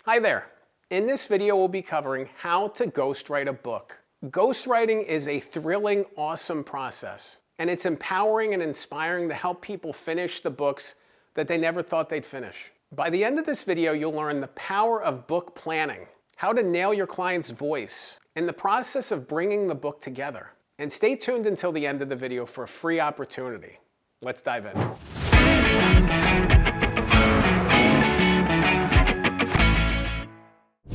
Hi there. In this video, we'll be covering how to ghostwrite a book. Ghostwriting is a thrilling, awesome process, and it's empowering and inspiring to help people finish the books that they never thought they'd finish. By the end of this video, you'll learn the power of book planning, how to nail your client's voice, and the process of bringing the book together. And stay tuned until the end of the video for a free opportunity. Let's dive in.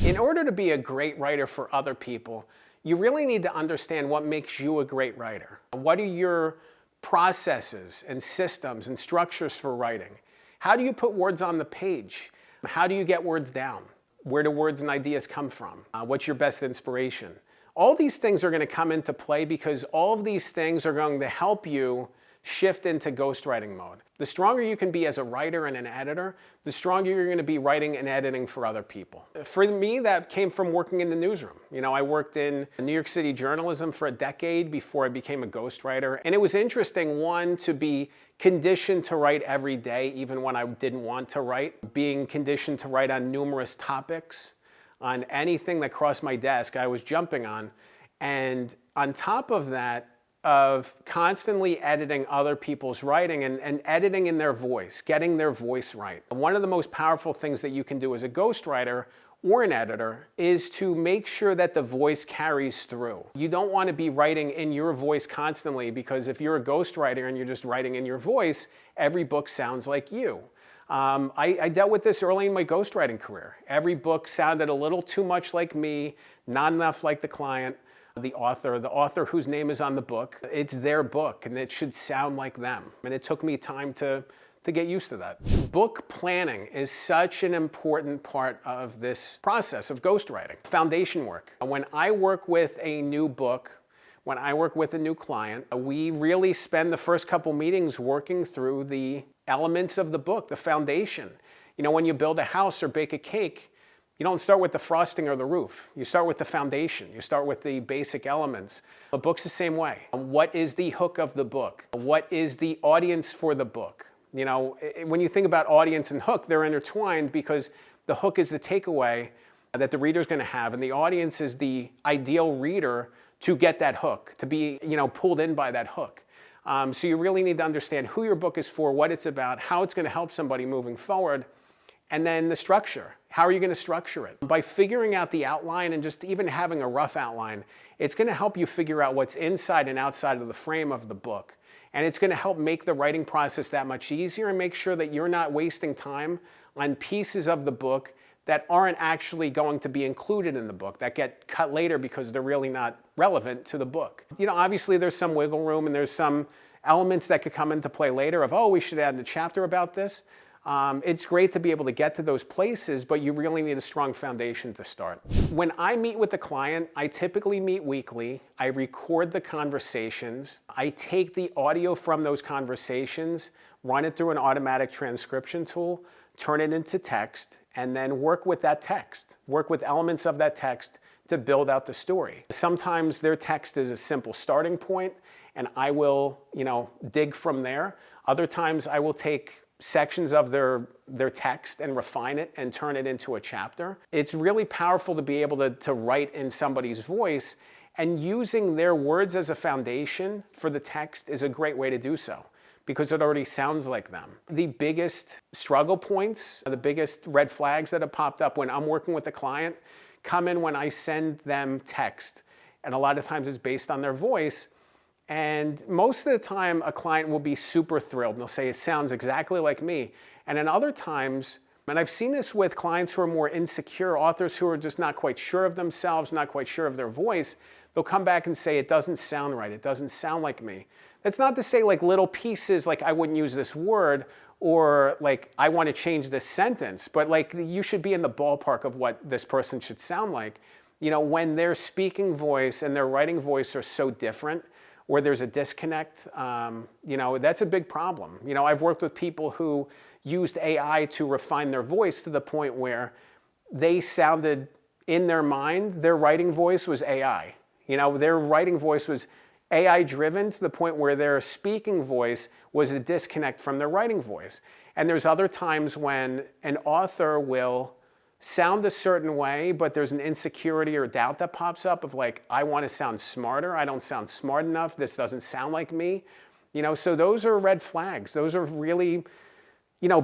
In order to be a great writer for other people, you really need to understand what makes you a great writer. What are your processes and systems and structures for writing? How do you put words on the page? How do you get words down? Where do words and ideas come from? What's your best inspiration? All these things are going to come into play because all of these things are going to help you shift into ghostwriting mode. The stronger you can be as a writer and an editor, the stronger you're going to be writing and editing for other people. For me, that came from working in the newsroom. I worked in New York City journalism for a decade before I became a ghostwriter. And it was interesting, one, to be conditioned to write every day, even when I didn't want to write. Being conditioned to write on numerous topics, on anything that crossed my desk, I was jumping on. And on top of that, of constantly editing other people's writing and editing in their voice, getting their voice right. One of the most powerful things that you can do as a ghostwriter or an editor is to make sure that the voice carries through. You don't want to be writing in your voice constantly, because if you're a ghostwriter and you're just writing in your voice, every book sounds like you. I dealt with this early in my ghostwriting career. Every book sounded a little too much like me, not enough like the client. The author whose name is on the book, it's their book and it should sound like them. And it took me time to get used to that. Book planning is such an important part of this process of ghostwriting. Foundation work. When I work with a new book, when I work with a new client, we really spend the first couple meetings working through the elements of the book, the foundation. When you build a house or bake a cake, you don't start with the frosting or the roof. You start with the foundation. You start with the basic elements. A book's the same way. What is the hook of the book? What is the audience for the book? When you think about audience and hook, they're intertwined because the hook is the takeaway that the reader's going to have, and the audience is the ideal reader to get that hook, to be pulled in by that hook. So you really need to understand who your book is for, what it's about, how it's going to help somebody moving forward, and then the structure. How are you going to structure it? By figuring out the outline and just even having a rough outline, it's going to help you figure out what's inside and outside of the frame of the book. And it's going to help make the writing process that much easier and make sure that you're not wasting time on pieces of the book that aren't actually going to be included in the book, that get cut later because they're really not relevant to the book. Obviously there's some wiggle room and there's some elements that could come into play later of, oh, we should add a chapter about this. It's great to be able to get to those places, but you really need a strong foundation to start. When I meet with the client, I typically meet weekly. I record the conversations. I take the audio from those conversations, run it through an automatic transcription tool, turn it into text, and then work with that text, work with elements of that text to build out the story. Sometimes their text is a simple starting point, and I will, dig from there. Other times I will take sections of their text and refine it and turn it into a chapter. It's really powerful to be able to write in somebody's voice, and using their words as a foundation for the text is a great way to do so because it already sounds like them. The biggest struggle points, the biggest red flags that have popped up when I'm working with a client come in when I send them text, and a lot of times it's based on their voice. And most of the time, a client will be super thrilled and they'll say, it sounds exactly like me. And then other times, and I've seen this with clients who are more insecure, authors who are just not quite sure of themselves, not quite sure of their voice, they'll come back and say, it doesn't sound right. It doesn't sound like me. That's not to say like little pieces, like I wouldn't use this word, or like I want to change this sentence, but like you should be in the ballpark of what this person should sound like. When their speaking voice and their writing voice are so different, or there's a disconnect, that's a big problem. I've worked with people who used AI to refine their voice to the point where they sounded, in their mind, their writing voice was AI. Their writing voice was AI driven to the point where their speaking voice was a disconnect from their writing voice. And there's other times when an author will sound a certain way, but there's an insecurity or doubt that pops up of like, I want to sound smarter. I don't sound smart enough. This doesn't sound like me. So those are red flags. Those are really,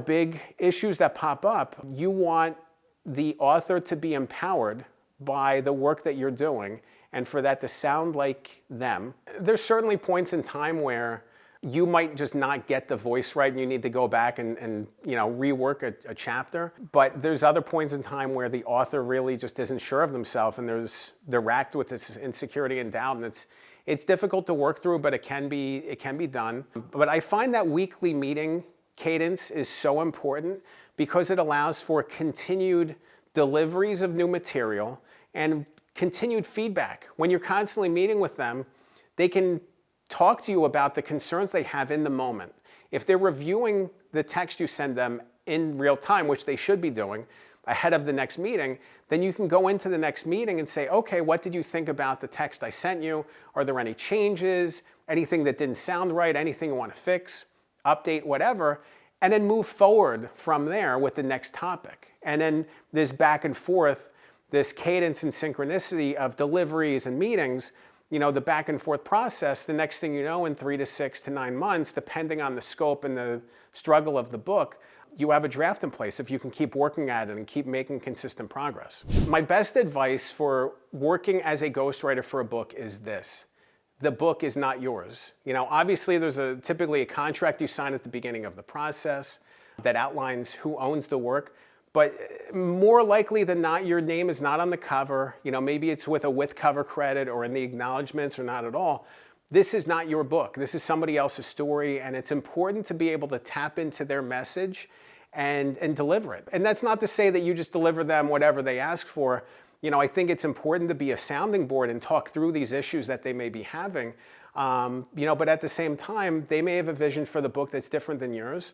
big issues that pop up. You want the author to be empowered by the work that you're doing and for that to sound like them. There's certainly points in time where you might just not get the voice right and you need to go back and rework a chapter. But there's other points in time where the author really just isn't sure of themselves and they're racked with this insecurity and doubt, and it's difficult to work through, but it can be done. But I find that weekly meeting cadence is so important because it allows for continued deliveries of new material and continued feedback. When you're constantly meeting with them, they can talk to you about the concerns they have in the moment. If they're reviewing the text you send them in real time, which they should be doing ahead of the next meeting, then you can go into the next meeting and say, okay, what did you think about the text I sent you? Are there any changes? Anything that didn't sound right? Anything you want to fix? Update, whatever, and then move forward from there with the next topic. And then this back and forth, this cadence and synchronicity of deliveries and meetings, the back and forth process, the next thing you know, in 3 to 6 to 9 months, depending on the scope and the struggle of the book, you have a draft in place if you can keep working at it and keep making consistent progress. My best advice for working as a ghostwriter for a book is this: the book is not yours. Obviously there's typically a contract you sign at the beginning of the process that outlines who owns the work, but more likely than not, your name is not on the cover. Maybe it's with a with cover credit or in the acknowledgments or not at all. This is not your book. This is somebody else's story, and it's important to be able to tap into their message and deliver it. And that's not to say that you just deliver them whatever they ask for. I think it's important to be a sounding board and talk through these issues that they may be having. But at the same time, they may have a vision for the book that's different than yours.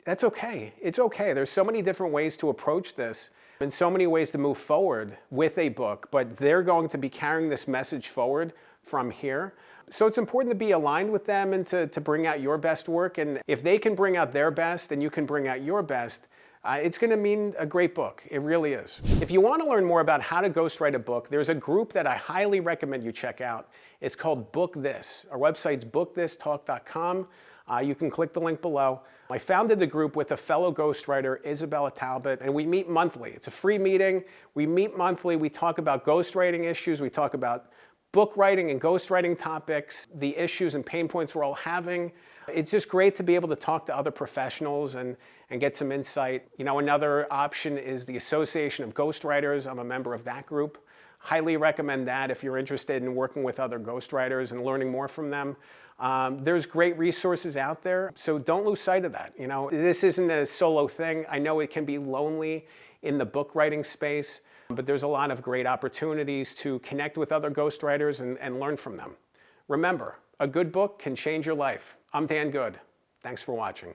That's okay. It's okay. There's so many different ways to approach this and so many ways to move forward with a book, but they're going to be carrying this message forward from here. So it's important to be aligned with them and to bring out your best work. And if they can bring out their best and you can bring out your best, it's going to mean a great book. It really is. If you want to learn more about how to ghostwrite a book, there's a group that I highly recommend you check out. It's called Book This. Our website's bookthistalk.com. You can click the link below. I founded the group with a fellow ghostwriter, Isabella Talbot, and we meet monthly. It's a free meeting. We meet monthly. We talk about ghostwriting issues. We talk about book writing and ghostwriting topics, the issues and pain points we're all having. It's just great to be able to talk to other professionals and get some insight. Another option is the Association of Ghostwriters. I'm a member of that group. Highly recommend that if you're interested in working with other ghostwriters and learning more from them. There's great resources out there, so don't lose sight of that. This isn't a solo thing. I know it can be lonely in the book writing space, but there's a lot of great opportunities to connect with other ghostwriters and learn from them. Remember, a good book can change your life. I'm Dan Good. Thanks for watching.